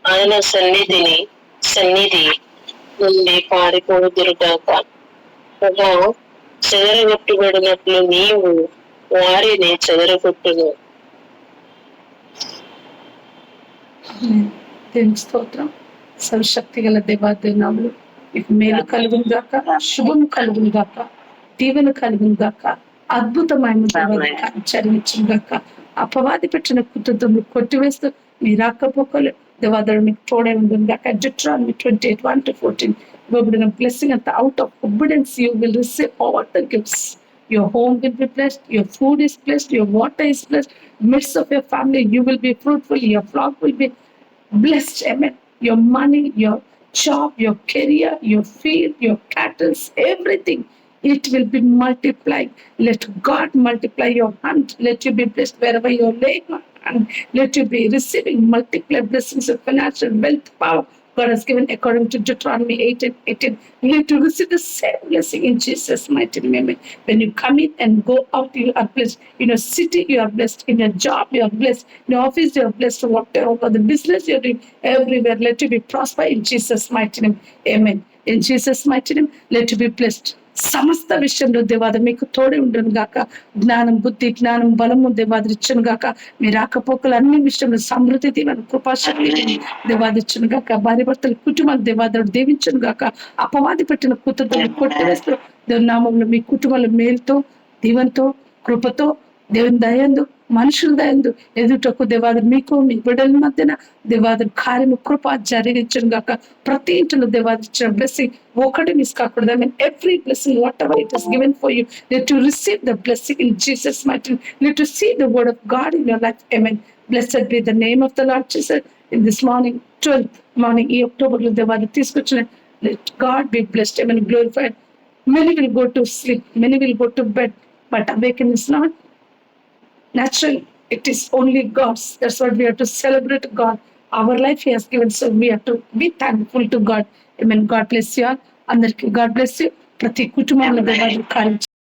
ఆయన సన్నిధి నుండి పారిపోదురుగాక. కదా, చెదరగొట్టబడినట్లు నీవు వారిని చెదరగొట్టును. దేవునికి స్తోత్రం. సర్వశక్తి గల దేవాదేనాములు మీకు మేలు కలుగును గాక, శుభం కలుగును గాక, దీవెన కలుగును గాక, అద్భుతమైన చరించును గాక. అపవాది పెట్టిన కుటుంబం కొట్టివేస్తూ మీ రాకపోకలు దేవాదేవుడు మీకు తోడే ఉంటుంది గాక. Deuteronomy 28:1-14 ఇవ్వబడిన బ్లెస్సింగ్ అంతా out of obedience you will receive all the gifts. Your home will be blessed, your food is blessed, your water is blessed, midst of your family you will be fruitful, your flock will be blessed. Amen. Your money, your job, your career, your field, your cattle, everything, it will be multiplied. Let God multiply your hand. Let you be blessed wherever you're laying on hand. Let you be receiving multiplied blessings of financial wealth, power. God has given according to Deuteronomy 8:18. You need to receive the same blessing in Jesus' mighty name. Amen. When you come in and go out, you are blessed. In your city, you are blessed. In your job, you are blessed. In your office, you are blessed. Whatever the business you're doing, everywhere, let you be prosper in Jesus' mighty name. Amen. In Jesus' mighty name, let you be blessed. సమస్త విషయంలో దేవాద మీకు తోడే ఉండను గాక. జ్ఞానం, బుద్ధి, జ్ఞానం, బలము దేవాదిచ్చును గాక. మీ రాకపోకలు అన్ని విషయంలో సమృద్ధి దీవెన కృపాశక్తి దేవాదిచ్చును గాక. భార్య భర్తల కుటుంబాలు దేవాదుడు దీవించును గాక. అపవాది పెట్టిన కుటుంబాలు కొట్టివేస్తూ దేవుని నామంలో మీ కుటుంబాల మేలుతో, దీవెనతో, కృపతో, దేవుని దయందు, మనుషుల దయందు ఎదుటకు దేవాదుడు మీకు మీ బిడ్డల మధ్యన దేవాదుడు కార్యము కృప జరిగించును గాక. ప్రతి ఇంటిలో దేవాదిచ్చిన బ్లెస్సింగ్ ఒకటి మిస్ కాకూడదు. I mean, every blessing, whatever it is given for you, let you receive the blessing in Jesus' mighty name. Let you see the word of God in your life. Amen. Blessed be the name of the Lord Jesus. In this morning, 12th morning, ఈ అక్టోబర్లో దేవాదుడు తీసుకొచ్చిన let God be blessed. Amen. Glorified. Many will go to sleep, many will go to bed, but awaken is not natural. It is only God's. That's what we have to celebrate God. Our life He has given, so we have to be thankful to God. Amen. God bless you all. అందరికి God bless you. ప్రతి కుటుంబంలో దేవాదుడు కార్యం